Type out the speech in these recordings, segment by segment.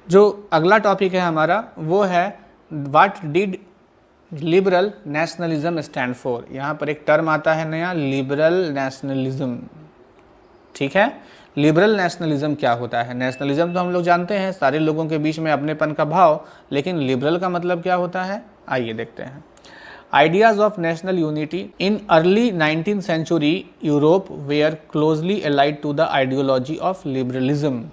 जो अगला टॉपिक है हमारा वो है what did liberal nationalism stand for. यहाँ पर एक टर्म आता है नया, लिबरल नेशनलिज्म। ठीक है, लिबरल नेशनलिज्म क्या होता है? नेशनलिज्म तो हम लोग जानते हैं, सारे लोगों के बीच में अपनेपन का भाव, लेकिन लिबरल का मतलब क्या होता है? आइए देखते हैं। Ideas of national unity in early 19th century Europe were closely allied to the ideology of liberalism.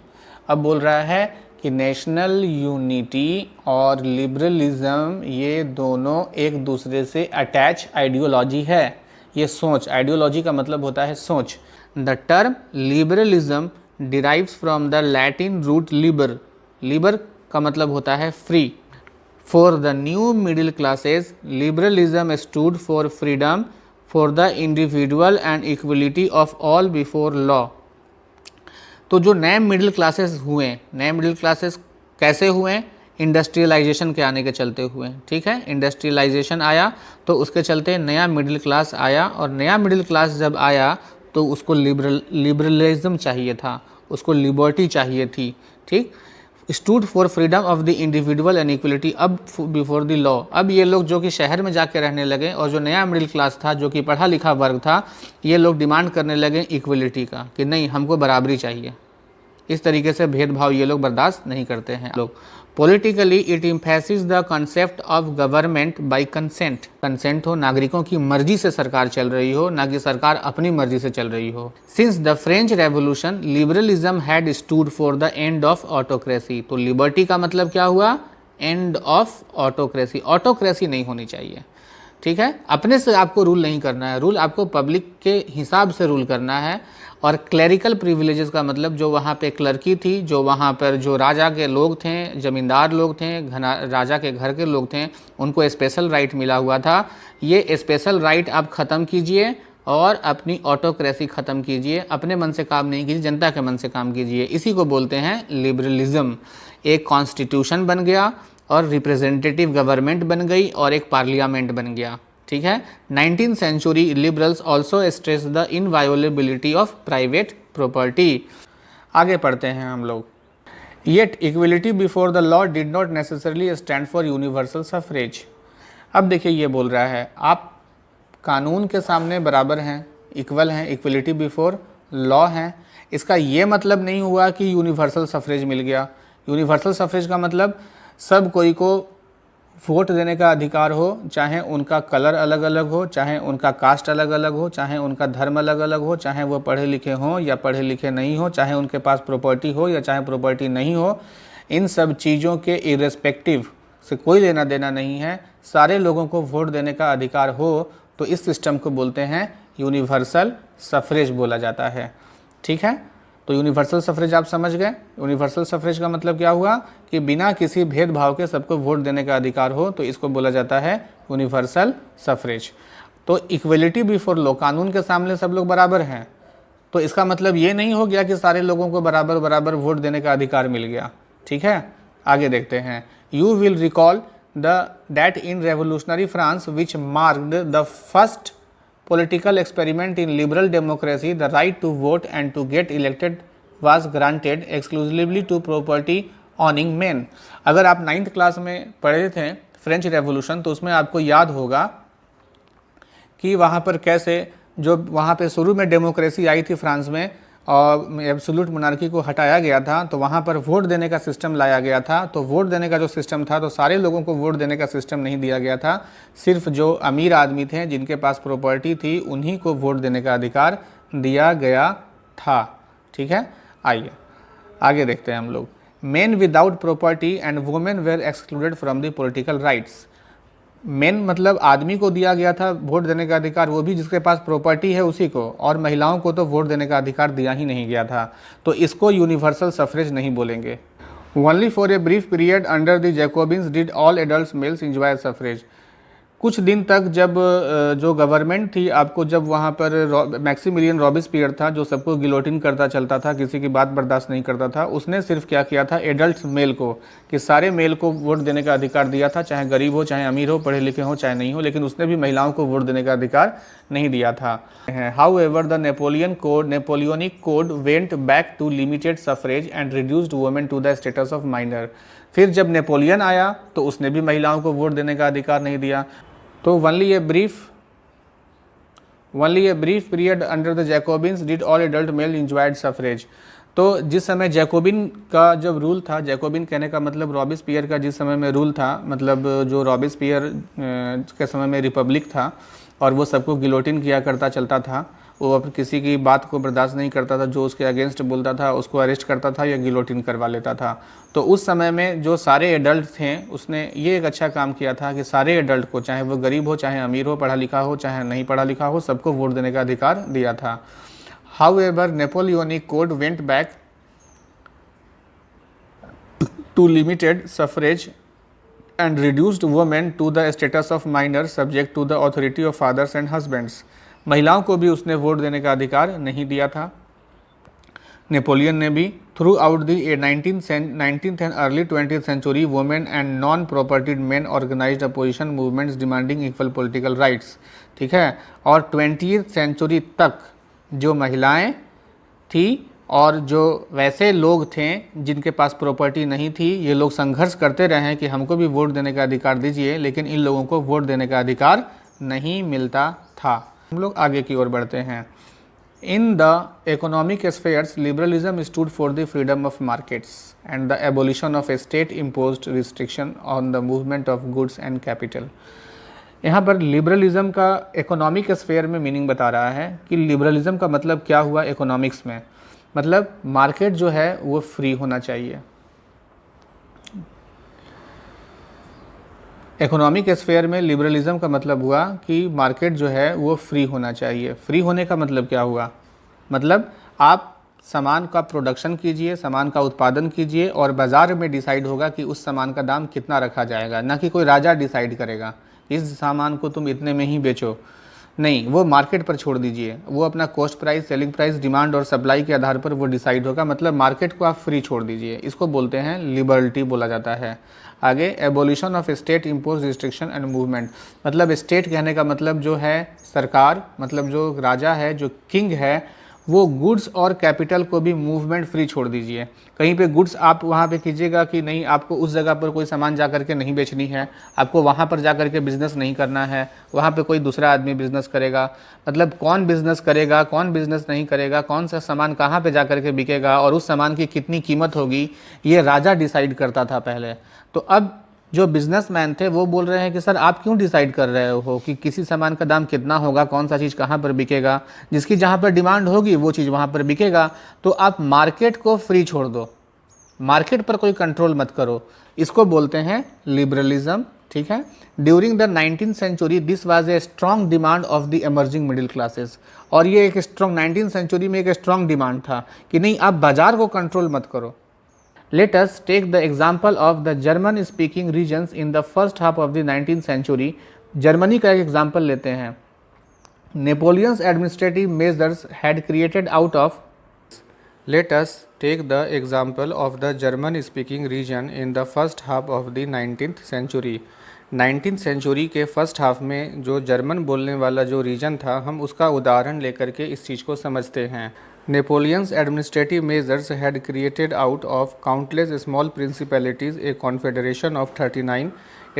अब बोल रहा है कि नेशनल यूनिटी और लिबरलिज्म ये दोनों एक दूसरे से अटैच आइडियोलॉजी है। ये सोच, आइडियोलॉजी का मतलब होता है सोच। The term liberalism derives from the Latin root liber. Liber का मतलब होता है free. For the new middle classes liberalism stood for freedom for the individual and equality of all before law. तो जो नए मिडिल क्लासेस हुए, नए middle classes कैसे हुए? इंडस्ट्रियलाइजेशन के आने के चलते हुए। ठीक है, इंडस्ट्रियलाइजेशन आया तो उसके चलते नया मिडिल क्लास आया, और नया मिडिल क्लास जब आया तो उसको लिबरलिज्म चाहिए था, उसको लिबर्टी चाहिए थी। ठीक, stood for freedom of the individual and equality अब बिफोर द लॉ। अब ये लोग जो कि शहर में जाके रहने लगे और जो नया मिडिल क्लास था, जो कि पढ़ा लिखा वर्ग था, ये लोग डिमांड करने लगे इक्वलिटी का, कि नहीं हमको बराबरी चाहिए। इस तरीके से भेदभाव ये लोग बर्दाश्त नहीं करते हैं लोग। Politically it emphasis the concept of government by consent. Consent हो, नागरिकों की मर्जी से सरकार चल रही हो, ना कि सरकार अपनी मर्जी से चल रही हो। Since the French revolution liberalism had stood for the end of autocracy. तो लिबर्टी का मतलब क्या हुआ? End of autocracy. ऑटोक्रेसी नहीं होनी चाहिए। ठीक है, अपने से आपको रूल नहीं करना है, रूल आपको पब्लिक के हिसाब से रूल करना है। और क्लरिकल प्रिविलेजेस का मतलब जो वहाँ पे क्लर्की थी, जो वहाँ पर जो राजा के लोग थे, जमींदार लोग थे, राजा के घर के लोग थे, उनको स्पेशल राइट मिला हुआ था। ये स्पेशल राइट आप ख़त्म कीजिए और अपनी ऑटोक्रेसी ख़त्म कीजिए। अपने मन से काम नहीं कीजिए, जनता के मन से काम कीजिए। इसी को बोलते हैं लिबरलिज्म। एक कॉन्स्टिट्यूशन बन गया और रिप्रेजेंटेटिव गवर्नमेंट बन गई और एक पार्लियामेंट बन गया। ठीक है, 19th century liberals also stress the inviolability of private property. आगे पढ़ते हैं हम लोग। Yet equality before the law did not necessarily stand for universal suffrage. अब देखिए ये बोल रहा है आप कानून के सामने बराबर हैं, इक्वल हैं, इक्वलिटी बिफोर लॉ हैं। इसका ये मतलब नहीं हुआ कि यूनिवर्सल सफरेज मिल गया। यूनिवर्सल सफरेज का मतलब सब कोई को वोट देने का अधिकार हो, चाहे उनका कलर अलग अलग हो, चाहे उनका कास्ट अलग अलग हो, चाहे उनका धर्म अलग अलग हो, चाहे वो पढ़े लिखे हों या पढ़े लिखे नहीं हो, चाहे उनके पास प्रॉपर्टी हो या चाहे प्रॉपर्टी नहीं हो। इन सब चीज़ों के इरेस्पेक्टिव से कोई लेना देना नहीं है। सारे लोगों को वोट देने का अधिकार हो तो इस सिस्टम को बोलते हैं यूनिवर्सल सफरेज बोला जाता है। ठीक है, तो यूनिवर्सल सफरेज आप समझ गए। यूनिवर्सल सफरेज का मतलब क्या हुआ कि बिना किसी भेदभाव के सबको वोट देने का अधिकार हो, तो इसको बोला जाता है यूनिवर्सल सफरेज। तो इक्वलिटी बिफोर लॉ, कानून के सामने सब लोग बराबर हैं, तो इसका मतलब ये नहीं हो गया कि सारे लोगों को बराबर बराबर वोट देने का अधिकार मिल गया। ठीक है, आगे देखते हैं। You will recall that in revolutionary France which marked the first political experiment in liberal democracy, the right to vote and to get elected was granted exclusively to property owning men। अगर आप 9th class में पढ़े थे French revolution, तो उसमें आपको याद होगा कि वहाँ पर कैसे जो वहाँ पे शुरू में डेमोक्रेसी आई थी फ्रांस में और एब्सोल्यूट मोनार्की को हटाया गया था, तो वहाँ पर वोट देने का सिस्टम लाया गया था। तो वोट देने का जो सिस्टम था, तो सारे लोगों को वोट देने का सिस्टम नहीं दिया गया था, सिर्फ जो अमीर आदमी थे जिनके पास प्रॉपर्टी थी उन्हीं को वोट देने का अधिकार दिया गया था। ठीक है, आइए आगे देखते हैं हम लोग। Main without property and women where excluded from the political rights. Main मतलब आदमी को दिया गया था वोट देने का अधिकार, वो भी जिसके पास प्रॉपर्टी है उसी को, और महिलाओं को तो वोट देने का अधिकार दिया ही नहीं गया था। तो इसको यूनिवर्सल सफरेज नहीं बोलेंगे। Only for a brief period under the Jacobins did all adult males enjoy suffrage. कुछ दिन तक जब जो गवर्नमेंट थी आपको, जब वहाँ पर मैक्सिमिलियन रॉबिस्पियर था जो सबको गिलोटिन करता चलता था, किसी की बात बर्दाश्त नहीं करता था, उसने सिर्फ क्या किया था, एडल्ट मेल को, कि सारे मेल को वोट देने का अधिकार दिया था, चाहे गरीब हो, चाहे अमीर हो, पढ़े लिखे हो, चाहे नहीं हो, लेकिन उसने भी महिलाओं को वोट देने का अधिकार नहीं दिया था। However the Napoleonic code went back to limited suffrage and reduced women to the status of minor. फिर जब नेपोलियन आया तो उसने भी महिलाओं को वोट देने का अधिकार नहीं दिया। तो only a brief period under the Jacobins did all adult male enjoyed suffrage। तो जिस समय जैकोबिन का जब रूल था, जैकोबिन कहने का मतलब रॉबिस्पियर का जिस समय में रूल था, मतलब जो रॉबिस्पियर के समय में रिपब्लिक था और वो सबको गिलोटिन किया करता चलता था, वो अब किसी की बात को बर्दाश्त नहीं करता था, जो उसके अगेंस्ट बोलता था उसको अरेस्ट करता था या गिलोटिन करवा लेता था। तो उस समय में जो सारे एडल्ट थे उसने ये एक अच्छा काम किया था कि सारे एडल्ट को, चाहे वो गरीब हो, चाहे अमीर हो, पढ़ा लिखा हो, चाहे नहीं पढ़ा लिखा हो, सबको वोट देने का अधिकार दिया था। However Napoleonic code went back to limited suffrage and reduced women to the status of minor subject to the authority of fathers and husbands। महिलाओं को भी उसने वोट देने का अधिकार नहीं दिया था। नेपोलियन ने भी throughout the 19th and early 20th century women and non propertied men organised opposition movements demanding equal political rights, ठीक है। और 20th सेंचुरी तक जो महिलाएं थी और जो वैसे लोग थे जिनके पास प्रॉपर्टी नहीं थी, ये लोग संघर्ष करते रहे कि हमको भी वोट देने का अधिकार दीजिए, लेकिन इन लोगों को वोट देने का अधिकार नहीं मिलता था। हम लोग आगे की ओर बढ़ते हैं। In the economic spheres liberalism stood for the freedom of markets and the abolition of state imposed restriction on the movement of goods and capital. यहाँ पर लिबरलिज्म का इकोनॉमिक स्फेयर में मीनिंग बता रहा है कि लिबरलिज्म का मतलब क्या हुआ इकोनॉमिक्स में, मतलब मार्केट जो है वो फ्री होना चाहिए। इकोनॉमिक स्फेयर में लिबरलिज्म का मतलब हुआ कि मार्केट जो है वो फ्री होना चाहिए। फ्री होने का मतलब क्या हुआ, मतलब आप सामान का प्रोडक्शन कीजिए, सामान का उत्पादन कीजिए और बाज़ार में डिसाइड होगा कि उस सामान का दाम कितना रखा जाएगा, ना कि कोई राजा डिसाइड करेगा इस सामान को तुम इतने में ही बेचो, नहीं, वो मार्केट पर छोड़ दीजिए। वो अपना cost price, selling price, demand और सप्लाई के आधार पर वो डिसाइड होगा, मतलब मार्केट को आप फ्री छोड़ दीजिए। इसको बोलते हैं लिबर्टी बोला जाता है। आगे abolition of state impose restriction and movement, मतलब स्टेट कहने का मतलब जो है सरकार, मतलब जो राजा है, जो किंग है, वो गुड्स और कैपिटल को भी मूवमेंट फ्री छोड़ दीजिए। कहीं पे गुड्स आप वहाँ पे कीजिएगा कि नहीं, आपको उस जगह पर कोई सामान जा करके नहीं बेचनी है, आपको वहाँ पर जा करके बिज़नेस नहीं करना है, वहाँ पे कोई दूसरा आदमी बिज़नेस करेगा। मतलब कौन बिज़नेस करेगा, कौन बिज़नेस नहीं करेगा, कौन सा सामान कहाँ पे जा करके बिकेगा और उस सामान की कितनी कीमत होगी, ये राजा डिसाइड करता था पहले। तो अब जो बिजनेसमैन थे वो बोल रहे हैं कि सर आप क्यों डिसाइड कर रहे हो कि किसी सामान का दाम कितना होगा, कौन सा चीज़ कहाँ पर बिकेगा, जिसकी जहाँ पर डिमांड होगी वो चीज़ वहाँ पर बिकेगा। तो आप मार्केट को फ्री छोड़ दो, मार्केट पर कोई कंट्रोल मत करो। इसको बोलते हैं लिबरलिज्म, ठीक है। During the 19th century this was a strong demand of the emerging middle classes. और ये एक स्ट्रॉन्ग 19th सेंचुरी में एक स्ट्रॉन्ग डिमांड था कि नहीं, आप बाजार को कंट्रोल मत करो। Let us take the example of the German speaking regions in the first half of the 19th century। Germany का एक एग्जाम्पल लेते हैं। Napoleon's administrative measures had created out of। Let us take the example of the German speaking region in the first half of the 19th century। 19th century के first half में जो German बोलने वाला जो reason था, हम उसका उदाहरण लेकर के इस चीज़ को समझते हैं। Napoleon's administrative measures had created out of countless small principalities a confederation of 39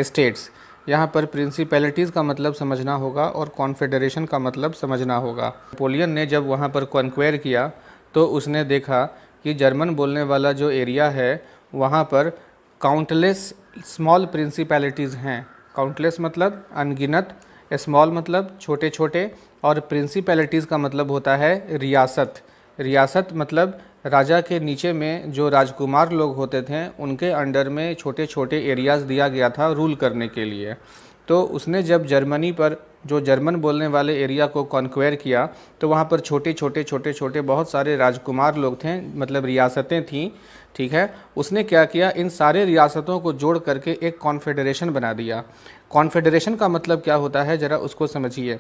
states। यहाँ पर प्रिंसिपैलिटीज़ का मतलब समझना होगा और कॉन्फेडरेशन का मतलब समझना होगा। नेपोलियन ने जब वहाँ पर कॉन्क्वेयर किया तो उसने देखा कि जर्मन बोलने वाला जो एरिया है वहाँ पर काउंटलेस स्मॉल प्रिंसिपैलिटीज़ हैं। काउंटलेस मतलब अनगिनत, स्मॉल मतलब छोटे छोटे, और प्रिंसिपैलिटीज़ का मतलब होता है रियासत। रियासत मतलब राजा के नीचे में जो राजकुमार लोग होते थे उनके अंडर में छोटे छोटे एरियाज़ दिया गया था रूल करने के लिए। तो उसने जब जर्मनी पर जो जर्मन बोलने वाले एरिया को कॉन्क्वेयर किया तो वहाँ पर छोटे छोटे बहुत सारे राजकुमार लोग थे, मतलब रियासतें थीं, ठीक है। उसने क्या किया, इन सारे रियासतों को जोड़ करके एक कॉन्फेडरेशन बना दिया। कॉन्फेडरेशन का मतलब क्या होता है, ज़रा उसको समझिए।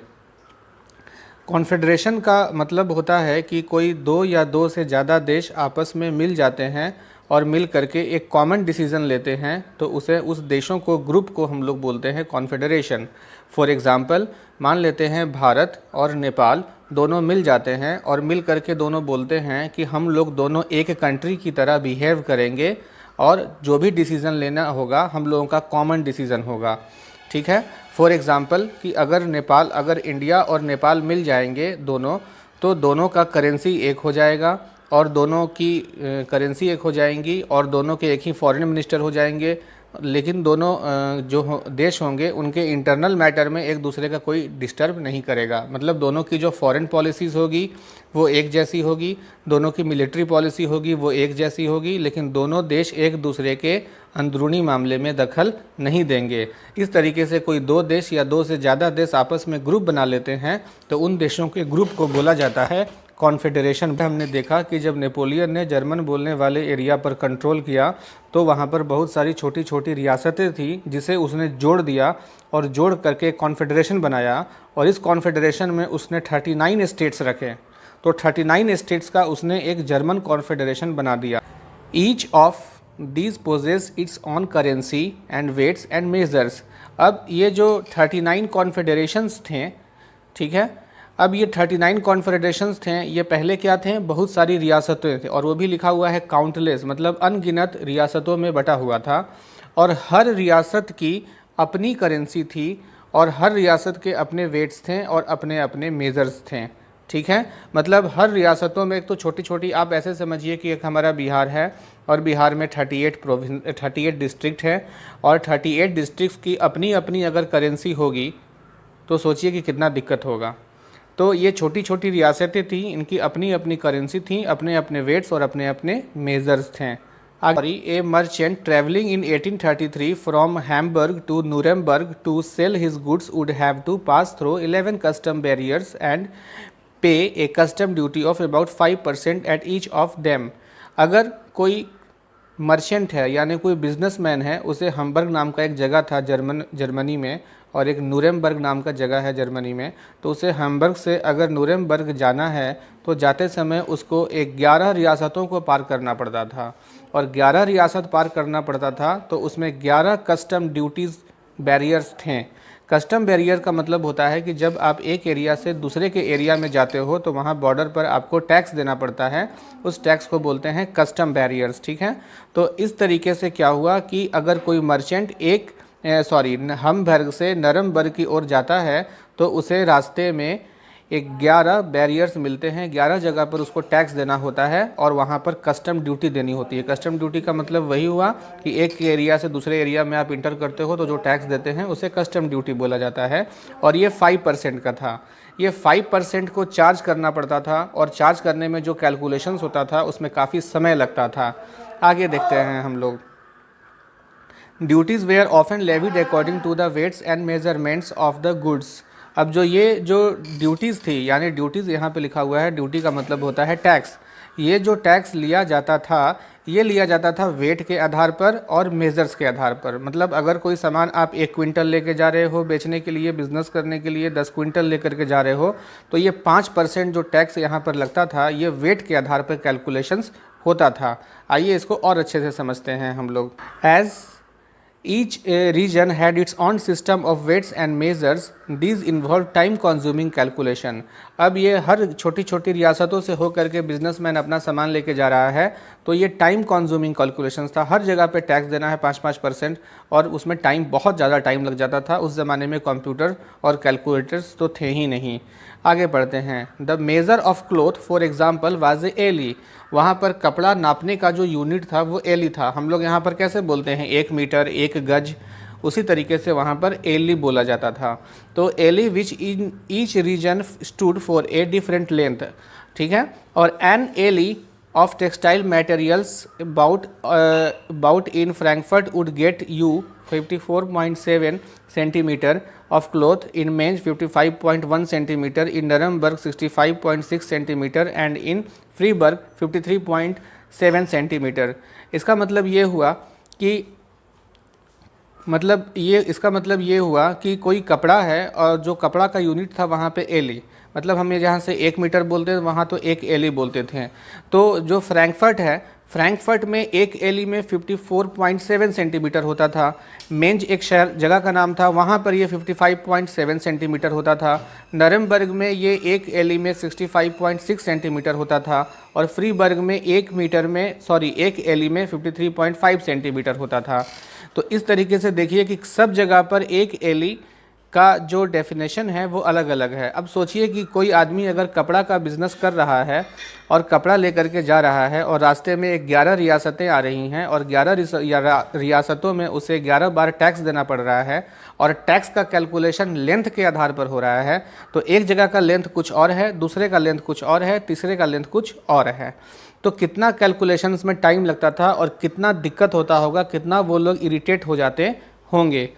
कॉन्फेडरेशन का मतलब होता है कि कोई दो या दो से ज़्यादा देश आपस में मिल जाते हैं और मिल करके एक कॉमन डिसीज़न लेते हैं, तो उसे, उस देशों को, ग्रुप को हम लोग बोलते हैं कॉन्फेडरेशन। फॉर एग्ज़ाम्पल, मान लेते हैं भारत और नेपाल दोनों मिल जाते हैं और मिल करके दोनों बोलते हैं कि हम लोग दोनों एक कंट्री की तरह बिहेव करेंगे और जो भी डिसीज़न लेना होगा हम लोगों का कॉमन डिसीज़न होगा, ठीक है। फॉर एग्ज़ाम्पल कि अगर इंडिया और नेपाल मिल जाएंगे दोनों, तो दोनों का करेंसी एक हो जाएगा और दोनों की करेंसी एक हो जाएंगी और दोनों के एक ही फॉरेन मिनिस्टर हो जाएंगे, लेकिन दोनों जो देश होंगे उनके इंटरनल मैटर में एक दूसरे का कोई डिस्टर्ब नहीं करेगा। मतलब दोनों की जो फॉरेन पॉलिसीज़ होगी वो एक जैसी होगी, दोनों की मिलिट्री पॉलिसी होगी वो एक जैसी होगी, लेकिन दोनों देश एक दूसरे के अंदरूनी मामले में दखल नहीं देंगे। इस तरीके से कोई दो देश या दो से ज़्यादा देश आपस में ग्रुप बना लेते हैं तो उन देशों के ग्रुप को बोला जाता है कॉन्फेडरेशन। हमने देखा कि जब नेपोलियन ने जर्मन बोलने वाले एरिया पर कंट्रोल किया तो वहाँ पर बहुत सारी छोटी छोटी रियासतें थी जिसे उसने जोड़ दिया और जोड़ करके कॉन्फेडरेशन बनाया, और इस कॉन्फेडरेशन में उसने 39 स्टेट्स रखे। तो 39 स्टेट्स का उसने एक जर्मन कॉन्फेडरेशन बना दिया। Each of these possess its own currency and weights and measures. अब ये जो 39 कॉन्फेडरेशंस थे, ठीक है, अब ये 39 कॉन्फेडरेशंस थे, ये पहले क्या थे, बहुत सारी रियासतें थे, और वो भी लिखा हुआ है काउंटलेस, मतलब अनगिनत रियासतों में बटा हुआ था, और हर रियासत की अपनी करेंसी थी और हर रियासत के अपने वेट्स थे और अपने अपने मेजर्स थे, ठीक है। मतलब हर रियासतों में एक तो छोटी छोटी, आप ऐसे समझिए कि एक हमारा बिहार है और बिहार में 38 डिस्ट्रिक्ट है, और 38 डिस्ट्रिक्ट की अपनी अपनी अगर करेंसी होगी तो सोचिए कि कितना दिक्कत होगा। तो ये छोटी छोटी रियासतें थी, इनकी अपनी अपनी करेंसी थी, अपने अपने वेट्स और अपने अपने मेजर्स थे। A merchant travelling in 1833 from Hamburg to Nuremberg to sell his goods would have to pass through 11 custom barriers and pay a custom duty of about 5% at each of them. अगर कोई merchant है यानी कोई businessman है, उसे Hamburg नाम का एक जगह था जर्मनी में, और एक नुरेमबर्ग नाम का जगह है जर्मनी में, तो उसे हम्बर्ग से अगर नुरेमबर्ग जाना है तो जाते समय उसको 11 रियासतों को पार करना पड़ता था, और 11 रियासत पार करना पड़ता था तो उसमें 11 कस्टम ड्यूटीज़ बैरियर्स थे। कस्टम बैरियर का मतलब होता है कि जब आप एक एरिया से दूसरे के एरिया में जाते हो तो वहाँ बॉर्डर पर आपको टैक्स देना पड़ता है, उस टैक्स को बोलते हैं कस्टम बैरियर्स, ठीक है। तो इस तरीके से क्या हुआ कि अगर कोई मर्चेंट हम्बर्ग से नरमबर्ग की ओर जाता है तो उसे रास्ते में 11 बैरियर्स मिलते हैं, 11 जगह पर उसको टैक्स देना होता है और वहाँ पर कस्टम ड्यूटी देनी होती है। कस्टम ड्यूटी का मतलब वही हुआ कि एक एरिया से दूसरे एरिया में आप इंटर करते हो तो जो टैक्स देते हैं उसे कस्टम ड्यूटी बोला जाता है, और ये 5% का था। ये 5% को चार्ज करना पड़ता था, और चार्ज करने में जो कैलकुलेशंस होता था उसमें काफ़ी समय लगता था। आगे देखते हैं हम लोग। Duties were often levied according to the weights and measurements of the goods. अब जो ड्यूटीज़ थी, यानी ड्यूटीज़ यहाँ पे लिखा हुआ है, ड्यूटी का मतलब होता है टैक्स। ये जो टैक्स लिया जाता था, ये लिया जाता था वेट के आधार पर और मेज़र्स के आधार पर। मतलब अगर कोई सामान आप 1 क्विंटल लेके जा रहे हो बेचने के लिए, बिज़नेस करने के लिए 10 क्विंटल लेकर के जा रहे हो, तो ये 5% जो टैक्स यहाँ पर लगता था, ये वेट के आधार पर कैलकुलेशंस होता था। आइए इसको और अच्छे से समझते हैं हम लोग। As Each region had its own system of weights and measures. These involved time consuming calculation. अब ये हर छोटी छोटी रियासतों से होकर के बिजनेसमैन अपना सामान लेके जा रहा है, तो ये टाइम कंज्यूमिंग कैलकुलेशंस था। हर जगह पे टैक्स देना है 5-5%, और उसमें टाइम, बहुत ज़्यादा टाइम लग जाता था। उस ज़माने में कंप्यूटर और कैलकुलेटर्स तो थे ही नहीं। आगे बढ़ते हैं। The measure of cloth for example was a elle. वहाँ पर कपड़ा नापने का जो यूनिट था वो एली था। हम लोग यहाँ पर कैसे बोलते हैं 1 मीटर, 1 गज, उसी तरीके से वहाँ पर एली बोला जाता था। तो elle which in each region stood for a different length, ठीक है। और an elle of textile materials about in Frankfurt would get you 54.7 centimeter of cloth, in Mainz 55.1 centimeter, in Nuremberg 65.6 centimeter, and in Freiburg 7 centimetre. इसका मतलब ये हुआ कि इसका मतलब ये हुआ कि कोई कपड़ा है और जो कपड़ा का यूनिट था वहाँ पे एली, मतलब हम ये जहाँ से 1 मीटर बोलते थे वहाँ तो 1 एली बोलते थे। तो जो फ्रैंकफर्ट है, फ्रैंकफर्ट में 1 एली में 54.7 सेंटीमीटर होता था। मेंज एक शहर जगह का नाम था, वहाँ पर ये 55.7 सेंटीमीटर होता था। नरेमबर्ग में ये 1 एली में 65.6 सेंटीमीटर होता था। और फ्रीबर्ग में 1 एली में 53.5 सेंटीमीटर होता था। तो इस तरीके से देखिए कि सब जगह पर 1 एली का जो डेफिनेशन है वो अलग अलग है। अब सोचिए कि कोई आदमी अगर कपड़ा का बिज़नेस कर रहा है और कपड़ा लेकर के जा रहा है और रास्ते में 11 रियासतें आ रही हैं और 11 रियासतों में उसे 11 बार टैक्स देना पड़ रहा है और टैक्स का कैलकुलेशन लेंथ के आधार पर हो रहा है, तो एक जगह का लेंथ कुछ और है, दूसरे का लेंथ कुछ और है, तीसरे का लेंथ कुछ और है। तो कितना कैलकुलेशंस में टाइम लगता था और कितना दिक्कत होता होगा, कितना वो लोग इरिटेट हो जाते होंगे।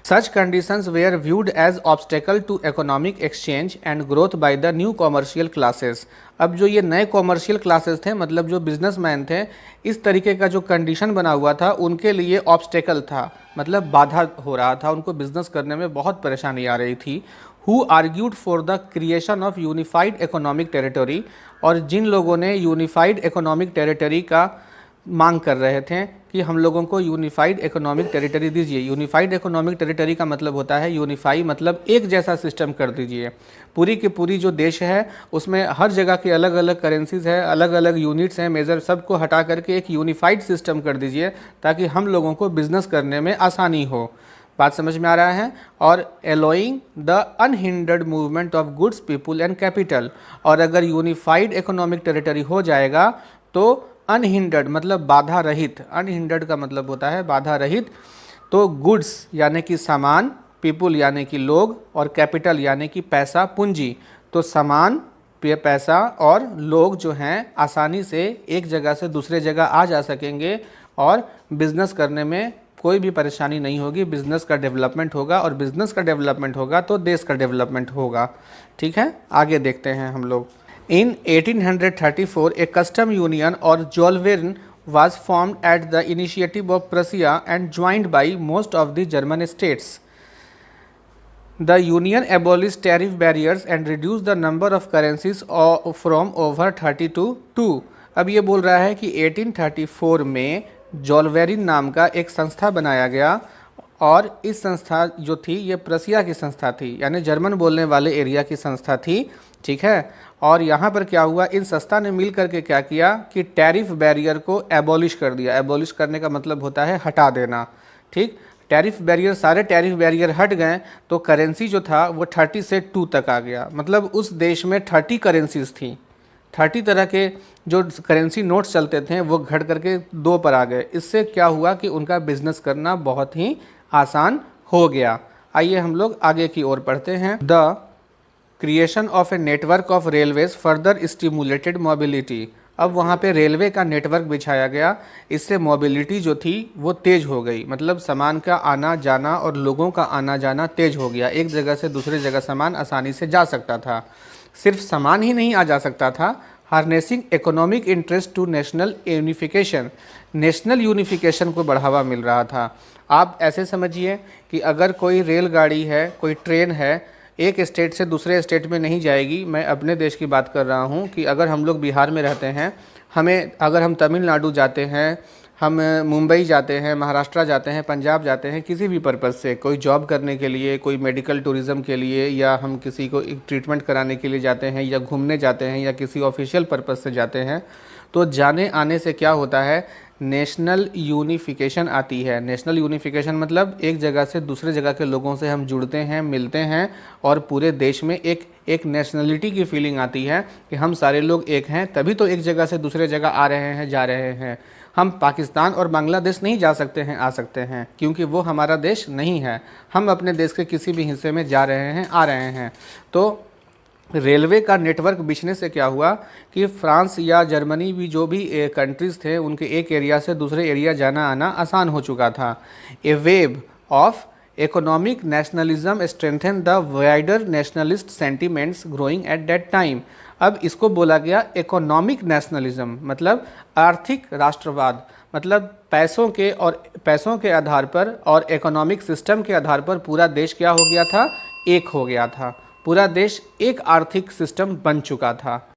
Such conditions were viewed as obstacle to economic exchange and growth by the new commercial classes। अब जो ये नए कॉमर्शियल क्लासेस थे, मतलब जो बिजनेसमैन थे, इस तरीके का जो कंडीशन बना हुआ था उनके लिए ऑब्स्टेकल था, मतलब बाधा हो रहा था, उनको बिजनेस करने में बहुत परेशानी आ रही थी। Who argued for the creation of unified economic territory, और जिन लोगों ने यूनिफाइड इकोनॉमिक टेरिटरी का मांग कर रहे थे कि हम लोगों को यूनिफाइड इकोनॉमिक टेरिटरी दीजिए। यूनिफाइड इकोनॉमिक टेरिटरी का मतलब होता है यूनिफाई, मतलब एक जैसा सिस्टम कर दीजिए। पूरी की पूरी जो देश है उसमें हर जगह की अलग अलग करेंसीज है, अलग अलग यूनिट्स हैं, मेजर, सबको हटा करके एक यूनिफाइड सिस्टम कर दीजिए ताकि हम लोगों को बिजनेस करने में आसानी हो। बात समझ में आ रहा है। और allowing the unhindered movement of goods, people and capital. और अगर यूनिफाइड इकोनॉमिक टेरिटरी हो जाएगा तो अनहिंडर्ड मतलब बाधा रहित, अनहिंडर्ड का मतलब होता है बाधा रहित, तो गुड्स यानी कि सामान, पीपुल यानी कि लोग, और कैपिटल यानी कि पैसा, पूंजी। तो सामान, पैसा और लोग जो हैं आसानी से एक जगह से दूसरे जगह आ जा सकेंगे और बिजनेस करने में कोई भी परेशानी नहीं होगी। बिजनेस का डेवलपमेंट होगा और बिजनेस का डेवलपमेंट होगा तो देश का डेवलपमेंट होगा। ठीक है, आगे देखते हैं हम लोग। In 1834, a custom union or Zollverein was formed at the initiative of Prussia and joined by most of the German states. The union abolished tariff barriers and reduced the number of currencies from over 30 to 2। अब ये बोल रहा है कि 1834 में जोलवेरिन नाम का एक संस्था बनाया गया और इस संस्था जो थी ये प्रसिया की संस्था थी, यानी जर्मन बोलने वाले एरिया की संस्था थी। ठीक है, और यहाँ पर क्या हुआ, इन संस्था ने मिल करके क्या किया कि टैरिफ बैरियर को एबॉलिश कर दिया। एबॉलिश करने का मतलब होता है हटा देना। ठीक, टैरिफ बैरियर, सारे टैरिफ बैरियर हट गए तो करेंसी जो था वो 30 से 2 तक आ गया। मतलब उस देश में 30 करेंसीज थी, 30 तरह के जो करेंसी नोट्स चलते थे वो घट करके 2 पर आ गए। इससे क्या हुआ कि उनका बिजनेस करना बहुत ही आसान हो गया। आइए हम लोग आगे की ओर पढ़ते हैं। The creation of a network of railways further stimulated mobility. अब वहाँ पे रेलवे का नेटवर्क बिछाया गया, इससे मोबिलिटी जो थी वो तेज़ हो गई, मतलब सामान का आना जाना और लोगों का आना जाना तेज़ हो गया। एक जगह से दूसरी जगह सामान आसानी से जा सकता था। सिर्फ सामान ही नहीं आ जा सकता था, harnessing economic interest to national unification, national unification को बढ़ावा मिल रहा था। आप ऐसे समझिए कि अगर कोई रेलगाड़ी है, कोई ट्रेन है, एक स्टेट से दूसरे स्टेट में नहीं जाएगी। मैं अपने देश की बात कर रहा हूँ कि अगर हम लोग बिहार में रहते हैं, अगर हम तमिलनाडु जाते हैं, हम मुंबई जाते हैं, महाराष्ट्र जाते हैं, पंजाब जाते हैं, किसी भी पर्पज़ से, कोई जॉब करने के लिए, कोई मेडिकल टूरिज़्म के लिए, या हम किसी को ट्रीटमेंट कराने के लिए जाते हैं, या घूमने जाते हैं, या किसी ऑफिशियल पर्पज़ से जाते हैं, तो जाने आने से क्या होता है, नेशनल यूनिफिकेशन आती है। नेशनल यूनिफिकेशन मतलब एक जगह से दूसरे जगह के लोगों से हम जुड़ते हैं, मिलते हैं और पूरे देश में एक नेशनलिटी की फीलिंग आती है कि हम सारे लोग एक हैं, तभी तो एक जगह से दूसरे जगह आ रहे हैं, जा रहे हैं। हम पाकिस्तान और बांग्लादेश नहीं जा सकते हैं, आ सकते हैं, क्योंकि वो हमारा देश नहीं है। हम अपने देश के किसी भी हिस्से में जा रहे हैं, आ रहे हैं। तो रेलवे का नेटवर्क बिछने से क्या हुआ कि फ्रांस या जर्मनी भी जो भी कंट्रीज़ थे उनके एक एरिया से दूसरे एरिया जाना आना आसान हो चुका था। A wave of economic nationalism strengthen the wider nationalist sentiments growing at that time. अब इसको बोला गया इकोनॉमिक नेशनलिज्म, मतलब आर्थिक राष्ट्रवाद। मतलब पैसों के आधार पर और इकोनॉमिक सिस्टम के आधार पर पूरा देश क्या हो गया था, एक हो गया था। पूरा देश एक आर्थिक सिस्टम बन चुका था।